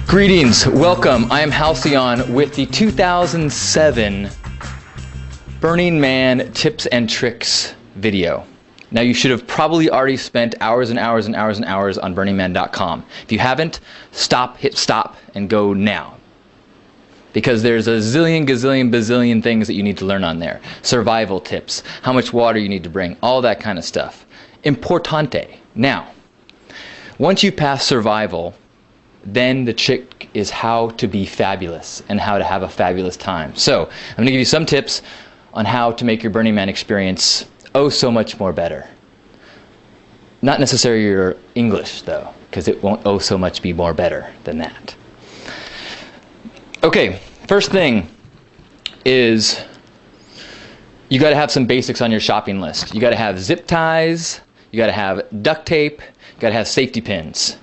Greetings, welcome. I am Halcyon with the 2007 Burning Man tips and tricks video. Now you should have probably already spent hours and hours and hours and hours on burningman.com. If you haven't, hit stop and go now. Because there's a zillion, gazillion, bazillion things that you need to learn on there. Survival tips, how much water you need to bring, all that kind of stuff. Importante. Now, once you pass survival, then the trick is how to be fabulous and how to have a fabulous time. So I'm going to give you some tips on how to make your Burning Man experience oh so much more better. Not necessarily your English though, because it won't oh so much be more better than that. Okay, first thing is you got to have some basics on your shopping list. You got to have zip ties, you got to have duct tape, you got to have safety pins.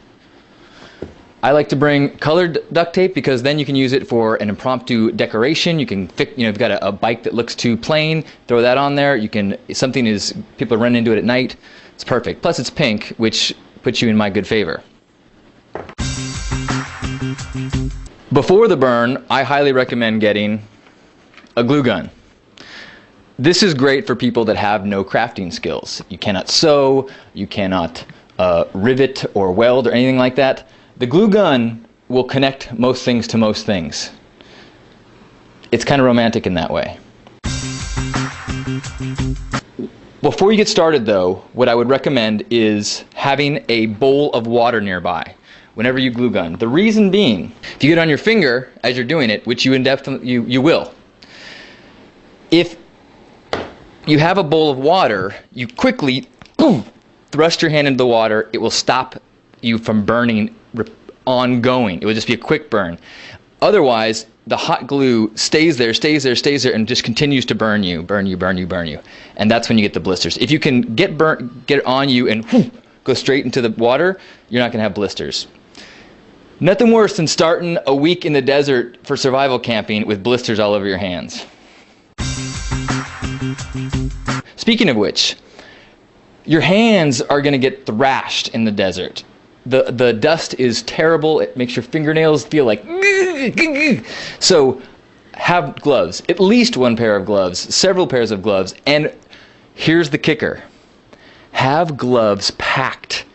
I like to bring colored duct tape because then you can use it for an impromptu decoration. You can fix, if you've got a bike that looks too plain, throw that on there. You can, something is, people run into it at night, it's perfect. Plus it's pink, which puts you in my good favor. Before the burn, I highly recommend getting a glue gun. This is great for people that have no crafting skills. You cannot sew, you cannot rivet or weld or anything like that. The glue gun will connect most things to most things. It's kind of romantic in that way. Before you get started though, what I would recommend is having a bowl of water nearby whenever you glue gun. The reason being, if you get it on your finger as you're doing it, which you will, if you have a bowl of water, you quickly thrust your hand into the water, it will stop you from burning ongoing. It will just be a quick burn. Otherwise, the hot glue stays there, and just continues to burn you. And that's when you get the blisters. If you can get it on you and go straight into the water, you're not going to have blisters. Nothing worse than starting a week in the desert for survival camping with blisters all over your hands. Speaking of which, your hands are going to get thrashed in the desert. The dust is terrible. It makes your fingernails feel like... So have gloves, at least one pair of gloves, several pairs of gloves, and here's the kicker. Have gloves packed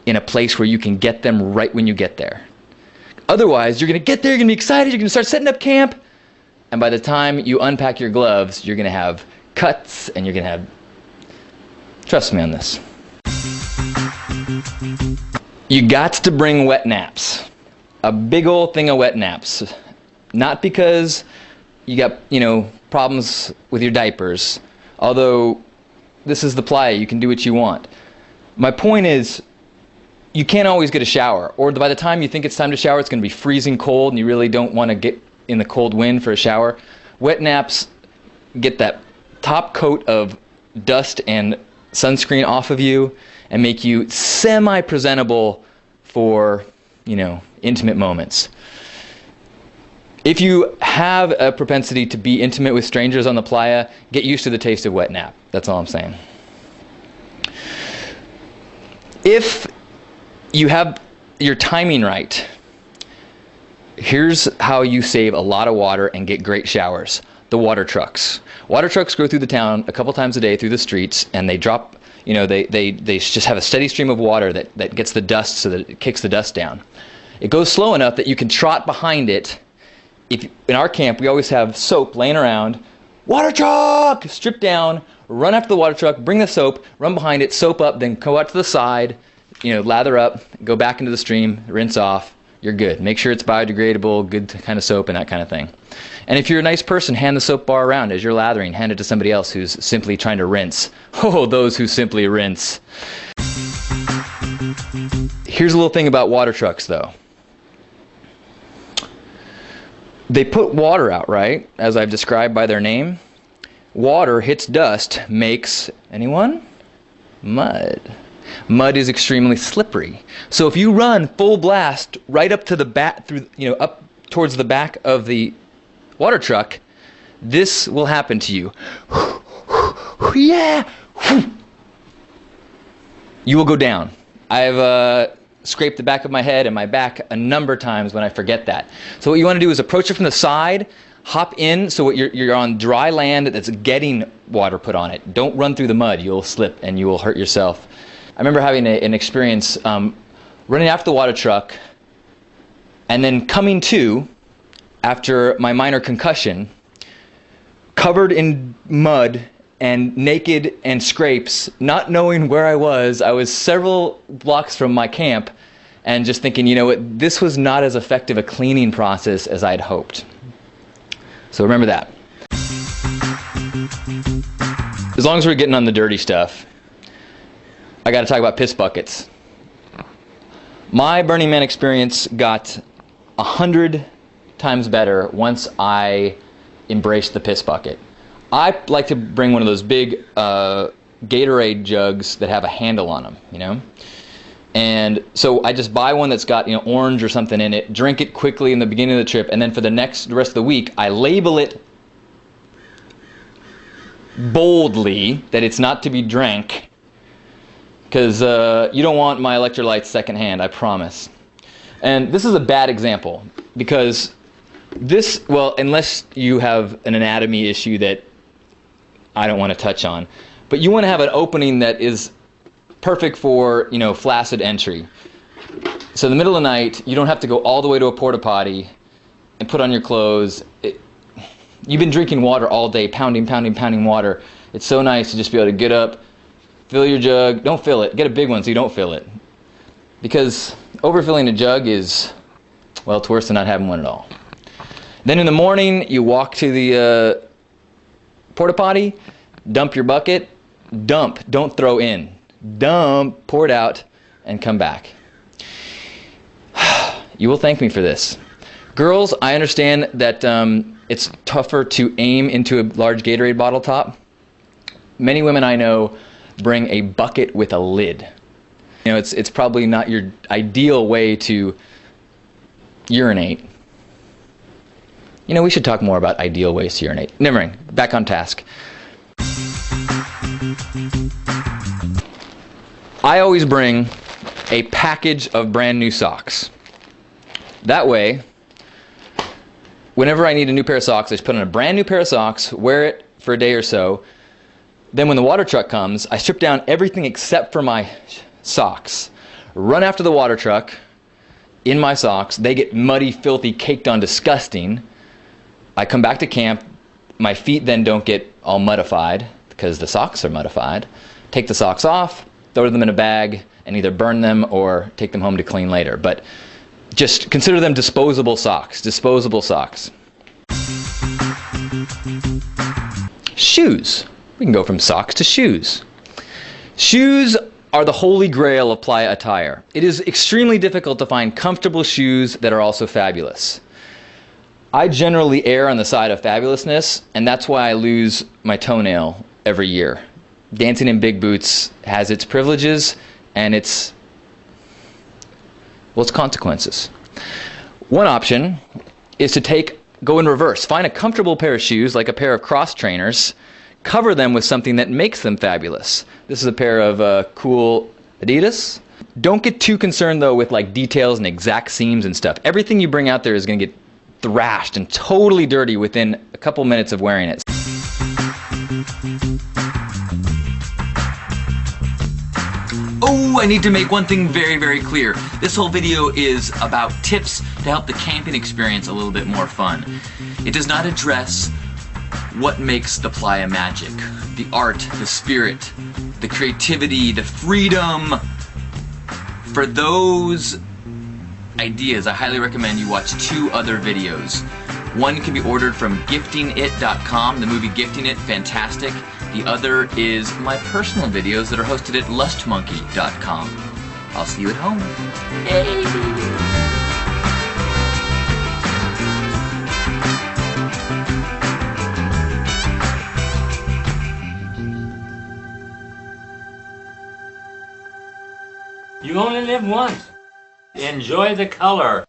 in a place where you can get them right when you get there. Otherwise, you're going to get there, you're going to be excited, you're going to start setting up camp, and by the time you unpack your gloves, you're going to have cuts, and you're going to have... Trust me on this. You got to bring wet naps. A big old thing of wet naps. Not because you got, problems with your diapers. Although, this is the Playa, you can do what you want. My point is, you can't always get a shower. Or by the time you think it's time to shower, it's going to be freezing cold and you really don't want to get in the cold wind for a shower. Wet naps get that top coat of dust and sunscreen off of you and make you semi-presentable for, intimate moments. If you have a propensity to be intimate with strangers on the Playa, get used to the taste of wet nap. That's all I'm saying. If you have your timing right, here's how you save a lot of water and get great showers. The water trucks. Water trucks go through the town a couple times a day through the streets, and they drop, they just have a steady stream of water that gets the dust so that it kicks the dust down. It goes slow enough that you can trot behind it. In our camp, we always have soap laying around. Water truck! Strip down, run after the water truck, bring the soap, run behind it, soap up, then go out to the side, lather up, go back into the stream, rinse off. You're good. Make sure it's biodegradable, good kind of soap and that kind of thing. And if you're a nice person, hand the soap bar around as you're lathering. Hand it to somebody else who's simply trying to rinse. Oh, those who simply rinse. Here's a little thing about water trucks, though. They put water out, right? As I've described by their name. Water hits dust, makes, anyone? Mud. Mud is extremely slippery. So if you run full blast right up to the back, up towards the back of the water truck, this will happen to you. Yeah! You will go down. I've scraped the back of my head and my back a number of times when I forget that. So what you want to do is approach it from the side, hop in so you're on dry land that's getting water put on it. Don't run through the mud. You'll slip and you will hurt yourself. I remember having an experience running after the water truck and then coming to after my minor concussion, covered in mud and naked and scrapes, not knowing where I was. I was several blocks from my camp and just thinking, you know what, this was not as effective a cleaning process as I'd hoped. So remember that. As long as we're getting on the dirty stuff, I got to talk about piss buckets. My Burning Man experience got 100 times better once I embraced the piss bucket. I like to bring one of those big Gatorade jugs that have a handle on them, you know? And so I just buy one that's got, you know, orange or something in it, drink it quickly in the beginning of the trip, and then for the rest of the week, I label it boldly that it's not to be drank, because you don't want my electrolytes secondhand, I promise. And this is a bad example, because this, well, unless you have an anatomy issue that I don't want to touch on, but you want to have an opening that is perfect for, you know, flaccid entry. So in the middle of the night, you don't have to go all the way to a porta potty and put on your clothes. You've been drinking water all day, pounding water. It's so nice to just be able to get up, fill your jug. Don't fill it. Get a big one so you don't fill it. Because overfilling a jug is, well, it's worse than not having one at all. Then in the morning, you walk to the porta potty, dump your bucket, dump, don't throw in. Dump, pour it out, and come back. You will thank me for this. Girls, I understand that it's tougher to aim into a large Gatorade bottle top. Many women I know bring a bucket with a lid. You know, it's probably not your ideal way to urinate. You know, we should talk more about ideal ways to urinate. Never mind, back on task. I always bring a package of brand new socks. That way, whenever I need a new pair of socks, I just put on a brand new pair of socks, wear it for a day or so. Then when the water truck comes, I strip down everything except for my socks. Run after the water truck in my socks. They get muddy, filthy, caked on, disgusting. I come back to camp. My feet then don't get all muddified because the socks are muddified. Take the socks off, throw them in a bag, and either burn them or take them home to clean later. But just consider them disposable socks. Disposable socks. Shoes. We can go from socks to shoes. Shoes are the holy grail of Playa attire. It is extremely difficult to find comfortable shoes that are also fabulous. I generally err on the side of fabulousness, and that's why I lose my toenail every year. Dancing in big boots has its privileges and its consequences. One option is to go in reverse. Find a comfortable pair of shoes, like a pair of cross trainers, cover them with something that makes them fabulous. This is a pair of cool Adidas. Don't get too concerned though with like details and exact seams and stuff. Everything you bring out there is going to get thrashed and totally dirty within a couple minutes of wearing it. Oh, I need to make one thing very, very clear. This whole video is about tips to help the camping experience a little bit more fun. It does not address what makes the Playa magic. The art, the spirit, the creativity, the freedom. For those ideas, I highly recommend you watch two other videos. One can be ordered from giftingit.com, the movie Gifting It, fantastic. The other is my personal videos that are hosted at lustmonkey.com. I'll see you at home. Yay! only live once. Enjoy the color.